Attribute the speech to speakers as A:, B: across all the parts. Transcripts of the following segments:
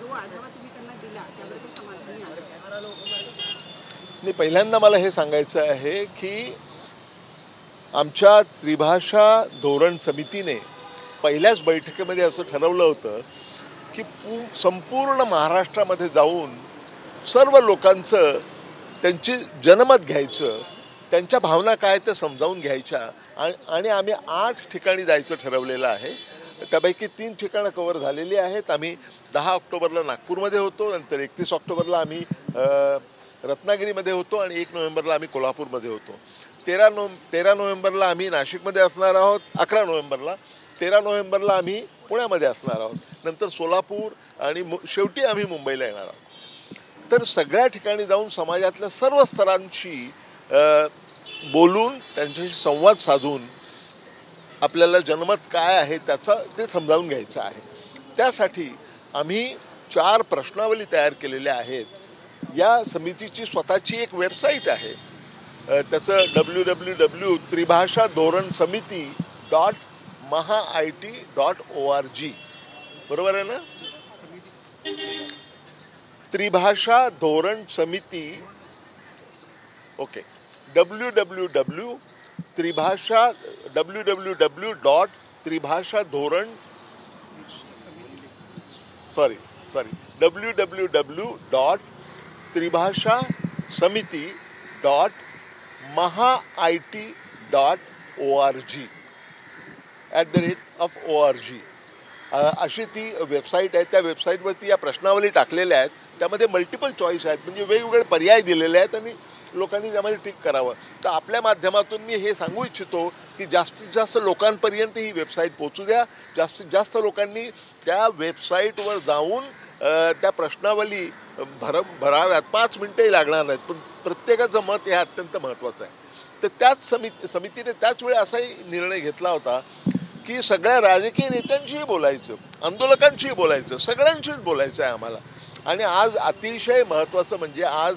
A: जो आढावा तुम्ही त्यांना दिला त्याबद्दल समाधानी आहात?
B: नाही, पहिल्यांदा मला हे सांगायचं आहे की आमच्या त्रिभाषा धोरण समितीने पहिल्याच बैठकीमध्ये असं ठरवलं होतं की संपूर्ण महाराष्ट्रामध्ये जाऊन सर्व लोकांचं त्यांची जनमत घ्यायचं, त्यांच्या भावना काय ते समजावून घ्यायच्या आणि आम्ही 8 ठिकाणी जायचं ठरवलेलं आहे. त्यापैकी 3 ठिकाणं कव्हर झालेली आहेत. आम्ही 10 ऑक्टोबरला नागपूरमध्ये होतो, नंतर 31 ऑक्टोबरला आम्ही रत्नागिरीमध्ये होतो आणि 1 नोव्हेंबरला आम्ही कोल्हापूरमध्ये होतो. 13 नोव्हेंबरला आम्ही नाशिकमध्ये असणार आहोत. 11 नोव्हेंबरला 13 नोव्हेंबरला आम्ही पुण्यामध्ये असणार आहोत. नंतर सोलापूर आणि शेवटी आम्ही मुंबईला येणार आहोत. तर सगळ्या ठिकाणी जाऊन समाजातल्या सर्व स्तरांशी बोलून त्यांच्याशी संवाद साधून आपल्याला जनमत काय आहे त्याचं ते समजावून घ्यायचं आहे. त्यासाठी आम्ही 4 प्रश्नावली तयार केलेल्या आहेत. या समितीची स्वतःची एक वेबसाईट आहे. त्याचं www.tribhashadoransamiti.mahaIT.org बरोबर आहे ना? त्रिभाषा धोरण समिती. ओके. www.tribhashadoransamiti.mahaIT.org अशी ती वेबसाईट आहे. त्या वेबसाईटवरती या प्रश्नावली टाकलेल्या आहेत. त्यामध्ये मल्टिपल चॉईस आहेत, म्हणजे वेगवेगळे पर्याय दिलेले आहेत आणि लोकांनी त्यामध्ये टिक करावं. तर आपल्या माध्यमातून मी हे सांगू इच्छितो की जास्तीत जास्त लोकांपर्यंत ही वेबसाईट पोहोचू द्या. जास्तीत जास्त लोकांनी त्या वेबसाईटवर जाऊन त्या प्रश्नावली भराव्यात. 5 मिनिटंही लागणार नाहीत, पण प्रत्येकाचं मत हे अत्यंत महत्त्वाचं आहे. तर त्याच समितीने त्याच वेळी असाही निर्णय घेतला होता की सगळ्या राजकीय नेत्यांशीही बोलायचं, आंदोलकांशीही बोलायचं, सगळ्यांशीच बोलायचं आहे आम्हाला. आणि आज अतिशय महत्त्वाचं म्हणजे आज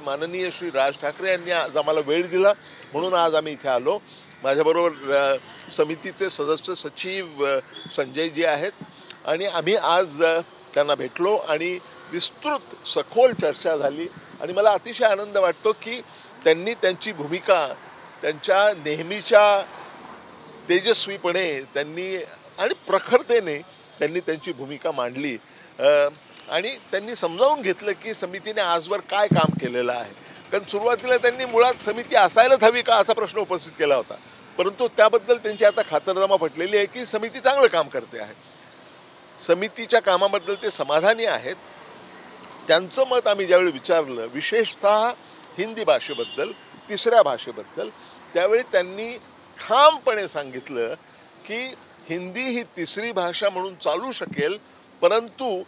B: माननीय श्री राज ठाकरे यांनी आज आम्हाला वेळ दिला, म्हणून आज आम्ही इथे आलो. माझ्याबरोबर समितीचे सदस्य सचिव संजयजी आहेत आणि आम्ही आज त्यांना भेटलो आणि विस्तृत सखोल चर्चा झाली. आणि मला अतिशय आनंद वाटतो की त्यांनी त्यांची भूमिका त्यांच्या नेहमीच्या तेजस्वीपणे आणि प्रखरतेने त्यांनी त्यांची भूमिका मांडली आणि त्यांनी समजावून घेतलं की समितीने आजवर काय काम केलेलं आहे. कारण सुरुवातीला त्यांनी मुळात समिती असायलाच हवी का असा प्रश्न उपस्थित केला होता, परंतु त्याबद्दल त्यांची आता खातरजमा पटलेली आहे की समिती चांगलं काम करते आहे. समितीच्या कामाबद्दल ते समाधानी आहेत. त्यांचं मत आम्ही ज्यावेळी विचारलं, विशेषतः हिंदी भाषेबद्दल, 3ऱ्या भाषेबद्दल, त्यावेळी त्यांनी ठामपणे सांगितलं की हिंदी ही 3री भाषा म्हणून चालू शकेल, परंतु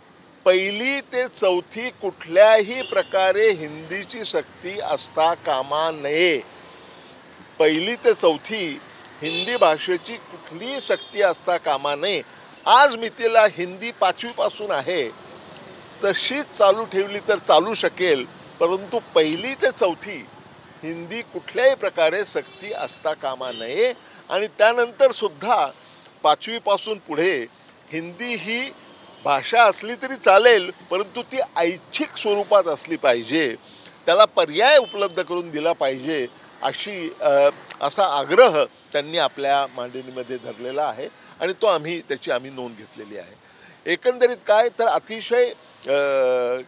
B: 1ली ते 4थी कुठल्याही प्रकारे हिंदीची सक्ती असता कामा नये. 1ली ते 4थी हिंदी भाषेची कुठलीही सक्ती असता कामा नये. आज मितीला हिंदी 5वी पासून आहे, तशीच चालू ठेवली तर चालू शकेल, परंतु 1ली ते 4थी हिंदी कुठल्याही प्रकारे सक्ती असता कामा नये. आणि त्यानंतर सुद्धा 5वी पासून पुढे हिंदी ही भाषा असली तरी चालेल, परंतु ती ऐच्छिक स्वरूपात असली पाहिजे, त्याला पर्याय उपलब्ध करून दिला पाहिजे असा आग्रह त्यांनी आपल्या मांडणीमध्ये धरलेला आहे आणि त्याची आम्ही नोंद घेतलेली आहे. एकंदरीत काय तर अतिशय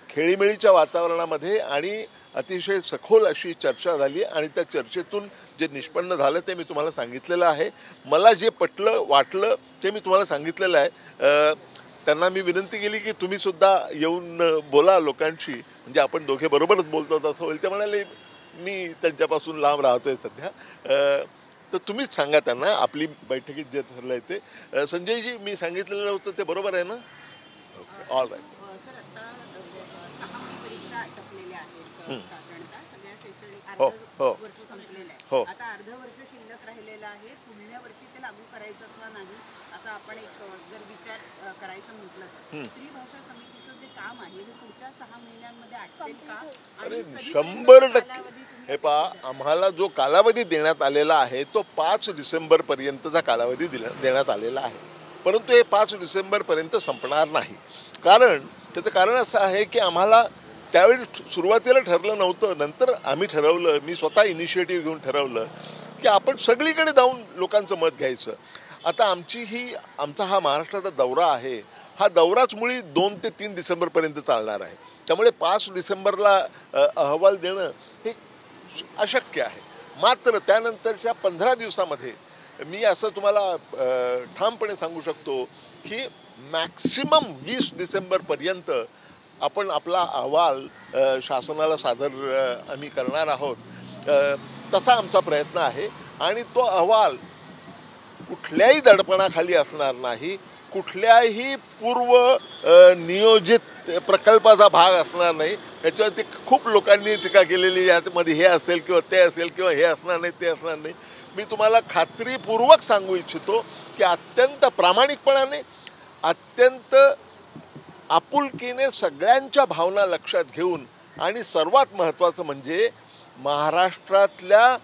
B: खेळीमेळीच्या वातावरणामध्ये आणि अतिशय सखोल अशी चर्चा झाली आणि त्या चर्चेतून जे निष्पन्न झालं ते मी तुम्हाला सांगितलेलं आहे. मला जे पटलं वाटलं ते मी तुम्हाला सांगितलेलं आहे. त्यांना मी विनंती केली की तुम्ही सुद्धा येऊन बोला लोकांशी, म्हणजे आपण दोघे बरोबरच बोलतो असं होईल. ते म्हणाले मी त्यांच्यापासून लांब राहतोय सध्या, तर तुम्हीच सांगा त्यांना आपली बैठकीत जे ठरलं आहे ते. संजयजी, मी सांगितलेलं होतं ते बरोबर आहे ना? All right. हो हो हो.
A: आता अर्ध वर्ष शिल्लक राहिलेलं आहे. पुढल्या वर्षी ते लागू करायचं किंवा नाही असं आपण एक जर विचार करायचं म्हटलं तर त्रिभाषा समितीचं जे काम आहे हे पुढच्या 6 महिन्यांमध्ये आटपेल का?
B: अरे 100%. हे पहा, आम्हाला जो कालावधी देण्यात आलेला आहे तो 5 डिसेंबर पर्यंतचा कालावधी देण्यात आलेला आहे, परंतु हे 5 डिसेंबर पर्यंत संपणार नाही. त्याचं कारण असं आहे की आम्हाला त्यावेळी सुरुवातीला ठरलं नव्हतं, नंतर आम्ही ठरवलं, मी स्वतः इनिशिएटिव्ह घेऊन ठरवलं की आपण सगळीकडे जाऊन लोकांचं मत घ्यायचं. आता आमचा हा महाराष्ट्राचा दौरा आहे, हा दौराच मुळी 2 ते 3 डिसेंबरपर्यंत चालणार आहे. त्यामुळे 5 डिसेंबरला अहवाल देणं हे अशक्य आहे. मात्र त्यानंतरच्या 15 दिवसामध्ये मी असं तुम्हाला ठामपणे सांगू शकतो की मॅक्सिमम 20 डिसेंबरपर्यंत आपण आपला अहवाल शासनाला सादर आम्ही करणार आहोत. तसा आमचा प्रयत्न आहे आणि तो अहवाल कुठल्याही दडपणाखाली असणार नाही, कुठल्याही पूर्व नियोजित प्रकल्पाचा भाग असणार नाही. याच्यावरती खूप लोकांनी टीका केलेली, यामध्ये हे असेल किंवा ते असेल किंवा हे असणार नाही ते असणार नाही. मी तुम्हाला खात्रीपूर्वक सांगू इच्छितो की अत्यंत प्रामाणिकपणाने, अत्यंत आपुलकीने सगळ्यांच्या भावना लक्षात घेऊन आणि सर्वात महत्त्वाचं म्हणजे महाराष्ट्रातल्या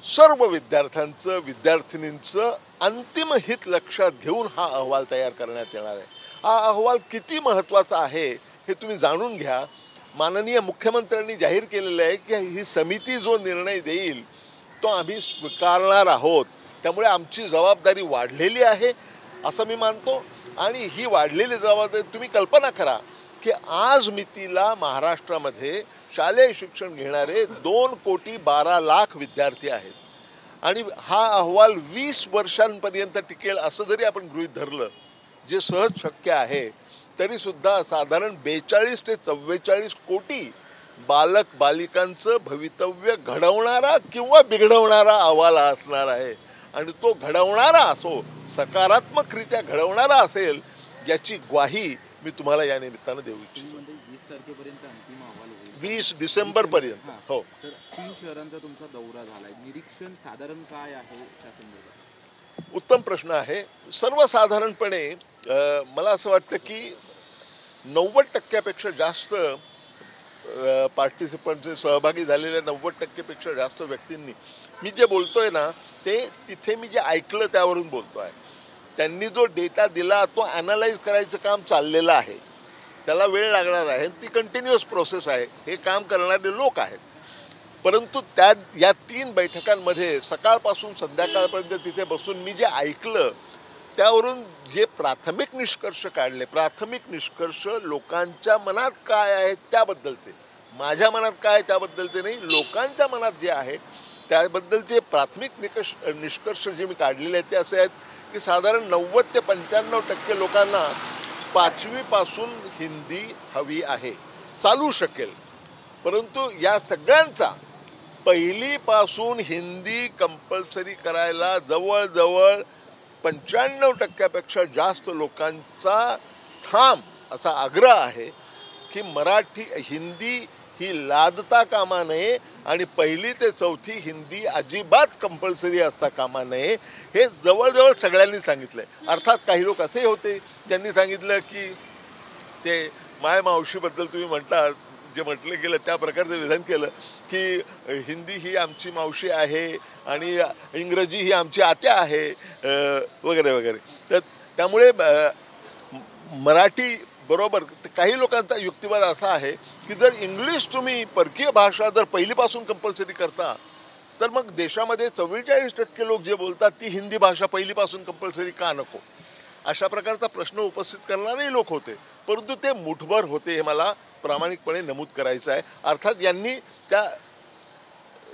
B: सर्व विद्यार्थ्यांचं, विद्यार्थिनींचं अंतिम हित लक्षात घेऊन हा अहवाल तयार करण्यात येणार आहे. हा अहवाल किती महत्त्वाचा आहे हे तुम्ही जाणून घ्या. माननीय मुख्यमंत्र्यांनी जाहीर केलेलं आहे की ही समिती जो निर्णय देईल तो आम्ही स्वीकारणार आहोत. त्यामुळे आमची जबाबदारी वाढलेली आहे असं मी मानतो. आणि ही वाढलेली जबाबदारी तुम्ही कल्पना करा की आज मितीला महाराष्ट्रामध्ये शालेय शिक्षण घेणारे 2,12,00,000 विद्यार्थी आहेत आणि हा अहवाल 20 वर्षांपर्यंत टिकेल असं जरी आपण गृहीत धरलं, जे सहज शक्य आहे, तरीसुद्धा साधारण 42 ते 44 कोटी बालक बालिकांचं भवितव्य घडवणारा किंवा बिघडवणारा अहवाल असणार आहे. आणि तो घडवणारा असो, सकारात्मकरित्या घडवणारा असेल, याची ग्वाही मी तुम्हाला या निमित्तानं देऊ इच्छितो.
C: 20 तारखेपर्यंत अंतिम अहवाल होईल,
B: 20 डिसेंबरपर्यंत. हो.
C: तर 3 शहरांचा तुमचा दौरा झालाय, निरीक्षण साधारण काय आहे त्या संदर्भात?
B: उत्तम प्रश्न आहे. सर्वसाधारणपणे मला असं वाटतं की 90% जास्त पार्टिसिपंटचे सहभागी झालेल्या 90% जास्त व्यक्तींनी, मी जे बोलतोय ना ते तिथे मी जे ऐकलं त्यावरून बोलतो आहे. त्यांनी जो डेटा दिला तो ॲनालाइज करायचं काम चाललेलं आहे. त्याला वेळ लागणार आहे, ती कंटिन्युअस प्रोसेस आहे, हे काम करणारे लोक आहेत. परंतु या 3 बैठकांमध्ये सकाळपासून संध्याकाळपर्यंत तिथे बसून मी जे ऐकलं त्यावरून जे प्राथमिक निष्कर्ष काढले, प्राथमिक निष्कर्ष लोकांच्या मनात काय आहे त्याबद्दलचे, माझ्या मनात काय त्याबद्दलचे नाही, लोकांच्या मनात जे आहे त्याबद्दलचे प्राथमिक निष्कर्ष जे मी काढलेले आहेत ते असे आहेत की साधारण 90 ते 95% लोकांना 5वी पासून हिंदी हवी आहे, चालू शकेल. परंतु या सगळ्यांचा 1ली पासून हिंदी कंपल्सरी करायला जवळजवळ 95% जास्त लोकांचा ठाम असा आग्रह आहे की हिंदी ही लादता कामा नये आणि 1ली ते 4थी हिंदी अजिबात कंपल्सरी असता कामा नये, हे जवळजवळ सगळ्यांनी सांगितलंय. अर्थात काही लोक असे होते ज्यांनी सांगितलं की ते माय मावशीबद्दल तुम्ही म्हणता, जे म्हटलं गेलं त्या प्रकारचं विधान केलं की हिंदी ही आमची मावशी आहे आणि इंग्रजी ही आमची आत्या आहे वगैरे वगैरे. तर त्यामुळे मराठी बरोबर काही लोकांचा युक्तिवाद असा आहे की जर इंग्लिश तुम्ही परकीय भाषा जर 1लीपासून कंपल्सरी करता तर मग देशामध्ये 44% लोक जे बोलतात ती हिंदी भाषा 1लीपासून कंपल्सरी का नको, अशा प्रकारचा प्रश्न उपस्थित करणारेही लोक होते. परंतु ते मुठभर होते हे मला प्रामाणिकपणे नमूद करायचं आहे. अर्थात यांनी त्या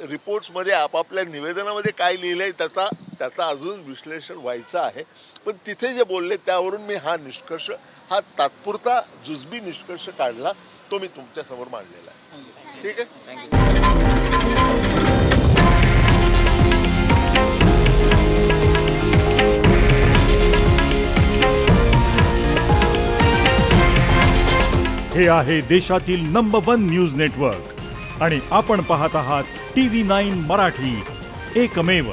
B: रिपोर्ट्समध्ये आपापल्या निवेदनामध्ये काय लिहिलं आहे त्याचा अजून विश्लेषण व्हायचं आहे. पण तिथे जे बोलले त्यावरून मी हा निष्कर्ष, हा तात्पुरता जुजबी निष्कर्ष काढला, तो मी तुमच्यासमोर मांडलेला आहे. ठीक आहे.
D: हे आहे देशातील नंबर 1 न्यूज नेटवर्क आणि आपण पाहत आहात TV9 मराठी, एकमेव.